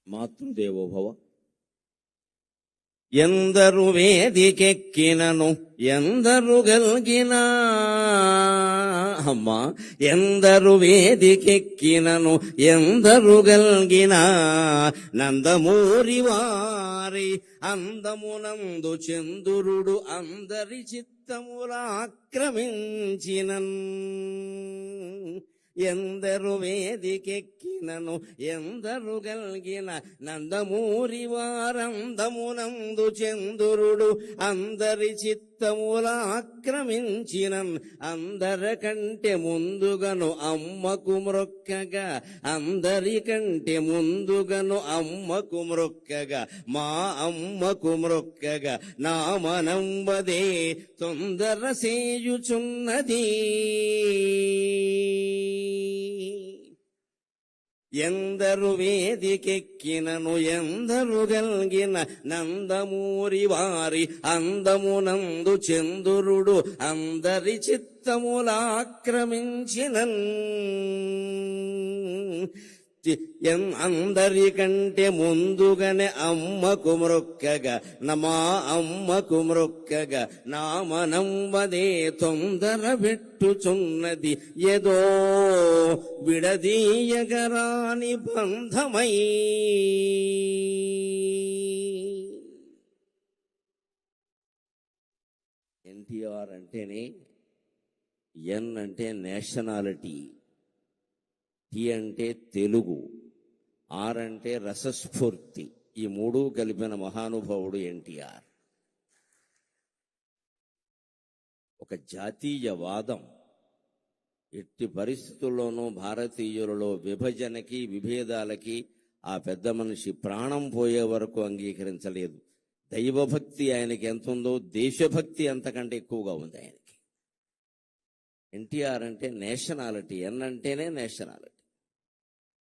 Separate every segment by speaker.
Speaker 1: మాతృదేవోభవ. ఎందరు వేదికెక్కినను ఎందరు గల్గినా అమ్మా, ఎందరు వేదికెక్కినను ఎందరు గల్గినా నందమూరి వారి అందమునందు చంద్రుడు అందరి చిత్తముల ఆక్రమించినన్. ఎందరు వేదికెక్కినను ఎందరు గల్గిన నందమూరి వారందమునందు చంద్రుడు అందరి చిత్తముల ఆక్రమించినన్. అందరికంటే ముందుగను అమ్మకు మ్రొక్కగా, అందరికంటే ముందుగను అమ్మకు మ్రొక్కగా, మా అమ్మకు మ్రొక్కగా నా మనంబదే తొందర సేయుచున్నది. ఎందరు వేదికెక్కినను ఎందరు గల్గిన నందమూరి వారి అందమునందు చంద్రుడు అందరి చిత్తముల ఆక్రమించినన్. అందరికంటే ముందుగానే అమ్మకు మ్రొక్కగా, మా అమ్మకు మ్రొక్కగా నా మనంబదే తొందర పెట్టుచున్నది. ఏదో విడదీయగరాని బంధమై. ఎన్టీఆర్ అంటేనే ఎన్ అంటే నేషనాలిటీ, టీ అంటే తెలుగు, ఆర్ అంటే రసస్ఫూర్తి. ఈ మూడు కలిపిన మహానుభావుడు ఎన్టీఆర్. ఒక జాతీయవాదం ఎట్టి పరిస్థితుల్లోనూ భారతీయులలో విభజనకి విభేదాలకి ఆ పెద్ద మనిషి ప్రాణం పోయే వరకు అంగీకరించలేదు. దైవభక్తి ఆయనకి ఎంత ఉందో దేశభక్తి అంతకంటే ఎక్కువగా ఉంది ఆయనకి. ఎన్టీఆర్ అంటే నేషనాలిటీ, ఎన్ అంటేనే నేషనాలిటీ.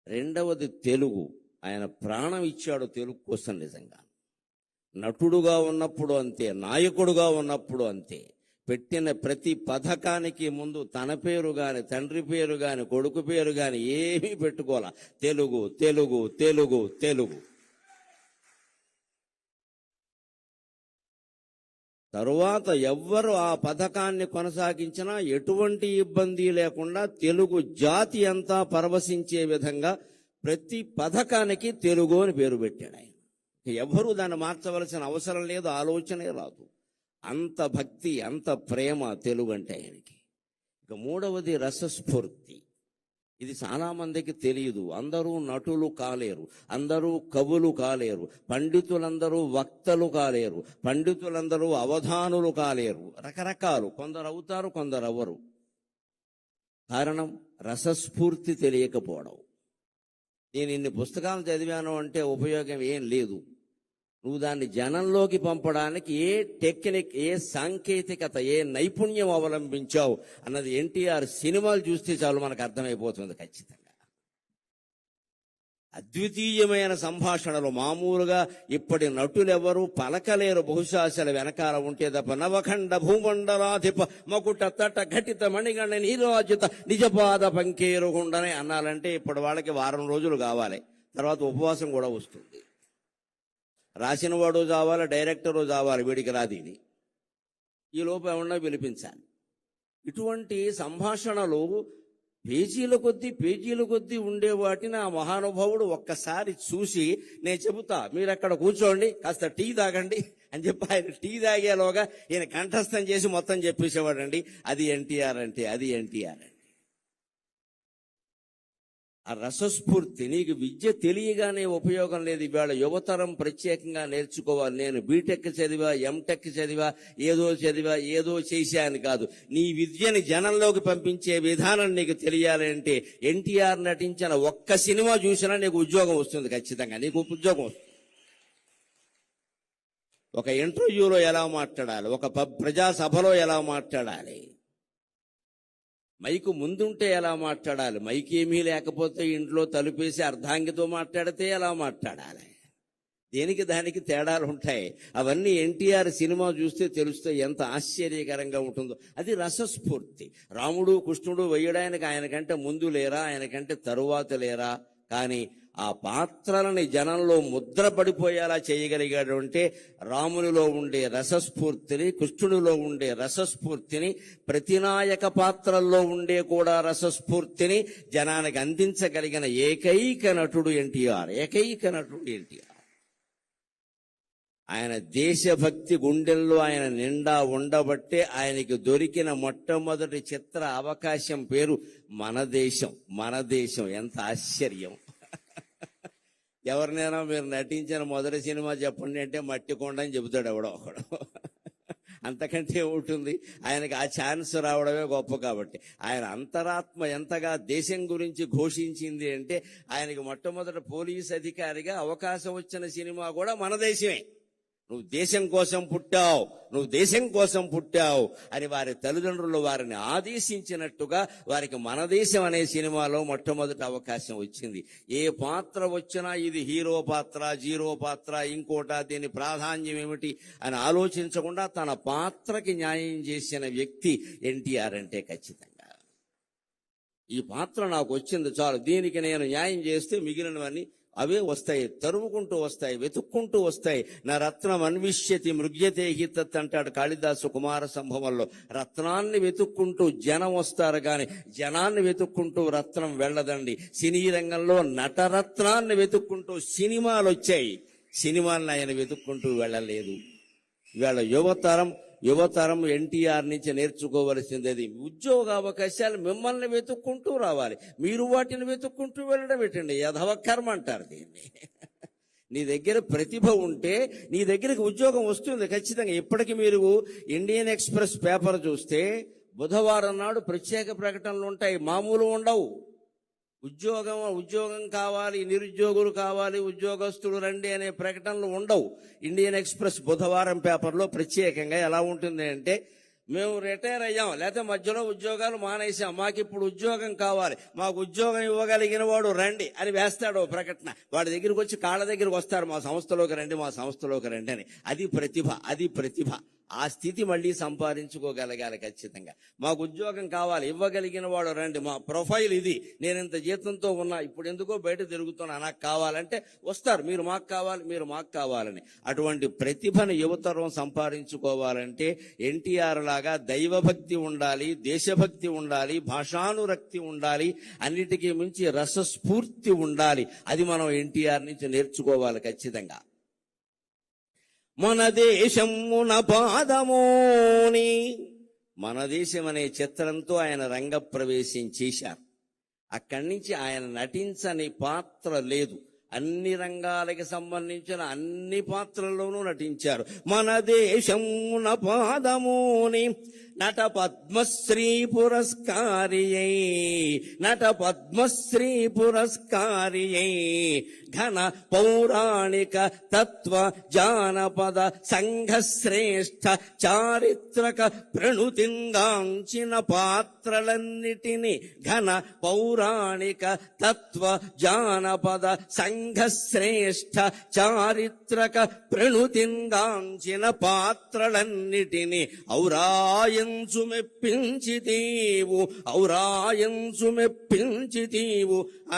Speaker 1: రెండవది తెలుగు. ఆయన ప్రాణం ఇచ్చాడు తెలుగు కోసం. నిజంగా నటుడుగా ఉన్నప్పుడు అంతే, నాయకుడుగా ఉన్నప్పుడు అంతే. పెట్టిన ప్రతి పథకానికి ముందు తన పేరు గాని, తండ్రి పేరు గాని, కొడుకు పేరు గాని ఏమీ పెట్టుకోవాల. తెలుగు తెలుగు తెలుగు తెలుగు. తరువాత ఎవ్వరు ఆ పథకాన్ని కొనసాగించినా ఎటువంటి ఇబ్బంది లేకుండా తెలుగు జాతి అంతా పరవశించే విధంగా ప్రతి పథకానికి తెలుగు అని పేరు పెట్టాడు ఆయన. ఎవ్వరూ దాన్ని మార్చవలసిన అవసరం లేదు, ఆలోచనే రాదు. అంత భక్తి, అంత ప్రేమ తెలుగు అంటే ఆయనకి. ఇక మూడవది రసస్ఫూర్తి. ఇది చాలా మందికి తెలియదు. అందరూ నటులు కాలేరు, అందరూ కవులు కాలేరు, పండితులందరూ వక్తలు కాలేరు, పండితులందరూ అవధానులు కాలేరు. రకరకాలు, కొందరు అవుతారు, కొందరు అవ్వరు. కారణం రసస్ఫూర్తి తెలియకపోవడం. నేను ఇన్ని పుస్తకాలు చదివాను అంటే ఉపయోగం ఏం లేదు. నువ్వు దాన్ని జనంలోకి పంపడానికి ఏ టెక్నిక్, ఏ సాంకేతికత, ఏ నైపుణ్యం అవలంబించావు అన్నది ఎన్టీఆర్ సినిమాలు చూస్తే చాలు మనకు అర్థమైపోతుంది ఖచ్చితంగా. అద్వితీయమైన సంభాషణలు. మామూలుగా ఇప్పటి నటులెవరూ పలకలేరు. బహుశా అసలు వెనకాల ఉంటే తప్ప. నవఖండ భూమండలాధిప మకుట తట ఘటిత మణిగణ నీరాజిత నిజపాద పంకేరుగుండనే అన్నాలంటే ఇప్పటి వాళ్ళకి వారం రోజులు కావాలి. తర్వాత ఉపవాసం కూడా వస్తుంది. రాసిన వాడు చావాలి, డైరెక్టరు చావాలి, వీడికి రాదీని. ఈ లోపు ఏమన్నా పిలిపించాలి. ఇటువంటి సంభాషణలు పేజీల కొద్దీ ఉండే వాటిని ఆ మహానుభావుడు ఒక్కసారి చూసి, నేను చెబుతా, మీరు అక్కడ కూర్చోండి, కాస్త టీ తాగండి అని చెప్పి ఆయన టీ తాగేలోగా ఈయన కంఠస్థం చేసి మొత్తం చెప్పేసేవాడండి. అది ఎన్టీఆర్ అంటే, అది ఎన్టీఆర్ అంటే. ఆ రసస్ఫూర్తి. నీకు విద్య తెలియగానే ఉపయోగం లేదు. ఇవాళ యువతరం ప్రత్యేకంగా నేర్చుకోవాలి. నేను బీటెక్ చదివా, ఎంటెక్ చదివా, ఏదో చేశాను కాదు. నీ విద్యని జనంలోకి పంపించే విధానం నీకు తెలియాలి అంటే ఎన్టీఆర్ నటించిన ఒక్క సినిమా చూసినా నీకు ఉద్యోగం వస్తుంది. ఖచ్చితంగా నీకు ఉద్యోగం వస్తుంది. ఒక ఇంటర్వ్యూలో ఎలా మాట్లాడాలి, ఒక ప్రజాసభలో ఎలా మాట్లాడాలి, మైకు ముందుంటే ఎలా మాట్లాడాలి, మైక్ ఏమీ లేకపోతే ఇంట్లో తలుపేసి అర్ధాంగితో మాట్లాడితే ఎలా మాట్లాడాలి, దేనికి దానికి తేడాలు ఉంటాయి. అవన్నీ ఎన్టీఆర్ సినిమా చూస్తే తెలుస్తాయి ఎంత ఆశ్చర్యకరంగా ఉంటుందో. అది రసస్ఫూర్తి. రాముడు కృష్ణుడు వేయడానికి ఆయనకంటే ముందు లేరా, ఆయనకంటే తరువాత లేరా, కానీ ఆ పాత్రలని జనంలో ముద్ర పడిపోయేలా చేయగలిగాడు అంటే రామునిలో ఉండే రసస్ఫూర్తిని, కృష్ణుడిలో ఉండే రసస్ఫూర్తిని, ప్రతినాయక పాత్రల్లో ఉండే కూడా రసస్ఫూర్తిని జనానికి అందించగలిగిన ఏకైక నటుడు ఎన్టీఆర్. ఏకైక నటుడు ఎన్టీఆర్. ఆయన దేశభక్తి గుండెల్లో ఆయన నిండా ఉండబట్టే ఆయనకి దొరికిన మొట్టమొదటి చిత్ర అవకాశం పేరు మన దేశం. మన దేశం. ఎంత ఆశ్చర్యం. ఎవరినైనా మీరు నటించిన మొదటి సినిమా చెప్పండి అంటే మట్టి కొండ అని చెబుతాడు ఎవడో ఒకడు. అంతకంటే ఉంటుంది. ఆయనకి ఆ ఛాన్స్ రావడమే గొప్ప. కాబట్టి ఆయన అంతరాత్మ ఎంతగా దేశం గురించి ఘోషించింది అంటే ఆయనకి మొట్టమొదటి పోలీస్ అధికారిగా అవకాశం వచ్చిన సినిమా కూడా మన దేశమే. నువ్వు దేశం కోసం పుట్టావు, నువ్వు దేశం కోసం పుట్టావు అని వారి తల్లిదండ్రులు వారిని ఆదేశించినట్టుగా వారికి మన దేశం అనే సినిమాలో మొట్టమొదటి అవకాశం వచ్చింది. ఏ పాత్ర వచ్చినా ఇది హీరో పాత్ర, జీరో పాత్ర, ఇంకోట, దీని ప్రాధాన్యం ఏమిటి అని ఆలోచించకుండా తన పాత్రకి న్యాయం చేసిన వ్యక్తి ఎన్టీఆర్ అంటే ఖచ్చితంగా ఈ పాత్ర నాకు వచ్చింది చాలు, దీనికి నేను న్యాయం చేస్తే మిగిలినవన్నీ అవే వస్తాయి, తరుముకుంటూ వస్తాయి, వెతుక్కుంటూ వస్తాయి. నా రత్నం అన్విష్యతి మృగ్యతే హితత్ అంటాడు కాళిదాసు కుమార సంభవంలో. రత్నాన్ని వెతుక్కుంటూ జనం వస్తారు కానీ జనాన్ని వెతుక్కుంటూ రత్నం వెళ్ళదండి. సినీ రంగంలో నటరత్నాన్ని వెతుక్కుంటూ సినిమాలు వచ్చాయి, సినిమాలను ఆయన వెతుక్కుంటూ వెళ్ళలేదు. ఇవాళ యువతరం ఎన్టీఆర్ నుంచి నేర్చుకోవలసింది ఉద్యోగ అవకాశాలు మిమ్మల్ని వెతుక్కుంటూ రావాలి, మీరు వాటిని వెతుక్కుంటూ వెళ్ళడం పెట్టండి. యధవ కర్మ అంటారు దీన్ని. నీ దగ్గర ప్రతిభ ఉంటే నీ దగ్గరికి ఉద్యోగం వస్తుంది ఖచ్చితంగా. ఇప్పటికి మీరు ఇండియన్ ఎక్స్ప్రెస్ పేపర్ చూస్తే బుధవారం నాడు ప్రత్యేక ప్రకటనలు ఉంటాయి, మామూలు ఉండవు. ఉద్యోగం కావాలి, నిరుద్యోగులు కావాలి, ఉద్యోగస్తులు రండి అనే ప్రకటనలు ఉండవు. ఇండియన్ ఎక్స్ప్రెస్ బుధవారం పేపర్లో ప్రత్యేకంగా ఎలా ఉంటుంది అంటే, మేము రిటైర్ అయ్యాం, లేకపోతే మధ్యలో ఉద్యోగాలు మానేసాం, మాకు ఇప్పుడు ఉద్యోగం కావాలి, మాకు ఉద్యోగం ఇవ్వగలిగిన వాడు రండి అని వేస్తాడు ప్రకటన. వాడి దగ్గరికి వచ్చి కాళ్ళ దగ్గరికి వస్తారు, మా సంస్థలోకి రండి, మా సంస్థలోకి రండి అని. అది ప్రతిభ. ఆ స్థితి మళ్ళీ సంపాదించుకోగలగాలి ఖచ్చితంగా. మాకు ఉద్యోగం కావాలి, ఇవ్వగలిగిన వాడు రండి, మా ప్రొఫైల్ ఇది, నేను ఇంత జీతంతో ఉన్నా, ఇప్పుడు ఎందుకో బయట తిరుగుతున్నా, నాకు కావాలంటే వస్తారు, మీరు మాకు కావాలని. అటువంటి ప్రతిభను యువతరం సంపాదించుకోవాలంటే ఎన్టీఆర్ లాగా దైవభక్తి ఉండాలి, దేశభక్తి ఉండాలి, భాషానురక్తి ఉండాలి, అన్నిటికీ మించి రసస్ఫూర్తి ఉండాలి. అది మనం ఎన్టీఆర్ నుంచి నేర్చుకోవాలి ఖచ్చితంగా. మన దేశమున పాదమోని, మన దేశం అనే చిత్రంతో ఆయన రంగప్రవేశం చేశారు. అక్కడి నుంచి ఆయన నటించని పాత్ర లేదు. అన్ని రంగాలకి సంబంధించిన అన్ని పాత్రల్లోనూ నటించారు. మన దేశమున పాదమోని నట పద్మశ్రీ పురస్కారియై ఘన పౌరాణిక తత్వ జానపద సంఘ శ్రేష్ఠ చారిత్రక ప్రణుతింగాంచిన పాత్రలన్నిటినీ ఘన పౌరాణిక తత్వ జానపద సంఘ శ్రేష్ఠ చారిత్రక ప్రణుతింగాంచిన పాత్రలన్నిటినీ ఔరాయంచు మెప్పించితీవు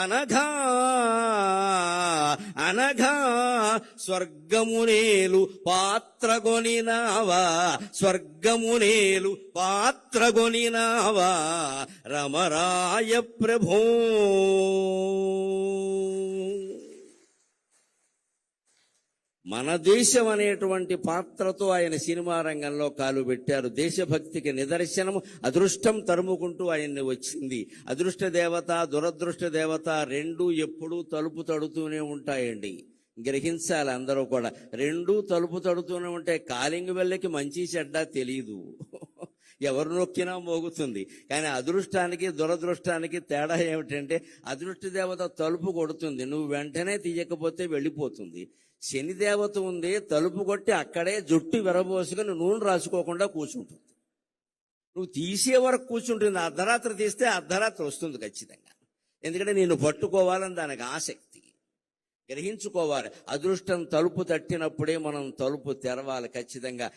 Speaker 1: అనగా స్వర్గమునేలు పాత్రగొనినావా రమరాయ ప్రభో. మన దేశం అనేటువంటి పాత్రతో ఆయన సినిమా రంగంలో కాలు పెట్టారు. దేశభక్తికి నిదర్శనము అదృష్టం తరుముకుంటూ ఆయన్ని వచ్చింది. అదృష్ట దేవత, దురదృష్ట దేవత రెండూ ఎప్పుడూ తలుపు తడుతూనే ఉంటాయండి. గ్రహించాలి అందరూ కూడా. రెండూ తలుపు తడుతూనే ఉంటాయి. కాలింగ్ వెళ్ళకి మంచి చెడ్డ తెలీదు, ఎవరు నొక్కినా మోగుతుంది. కానీ అదృష్టానికి దురదృష్టానికి తేడా ఏమిటంటే, అదృష్ట దేవత తలుపు కొడుతుంది, నువ్వు వెంటనే తీయకపోతే వెళ్ళిపోతుంది. శని దేవత ఉంది, తలుపు కొట్టి అక్కడే జుట్టు విరబోసుకుని నూనె రాసుకోకుండా కూర్చుంటుంది. నువ్వు తీసే వరకు కూర్చుంటుంది. అర్ధరాత్రి తీస్తే అర్ధరాత్రి వస్తుంది ఖచ్చితంగా. ఎందుకంటే నిన్ను పట్టుకోవాలని దానికి ఆసక్తి. గ్రహించుకోవాలి. అదృష్టం తలుపు తట్టినప్పుడే మనం తలుపు తెరవాలి ఖచ్చితంగా.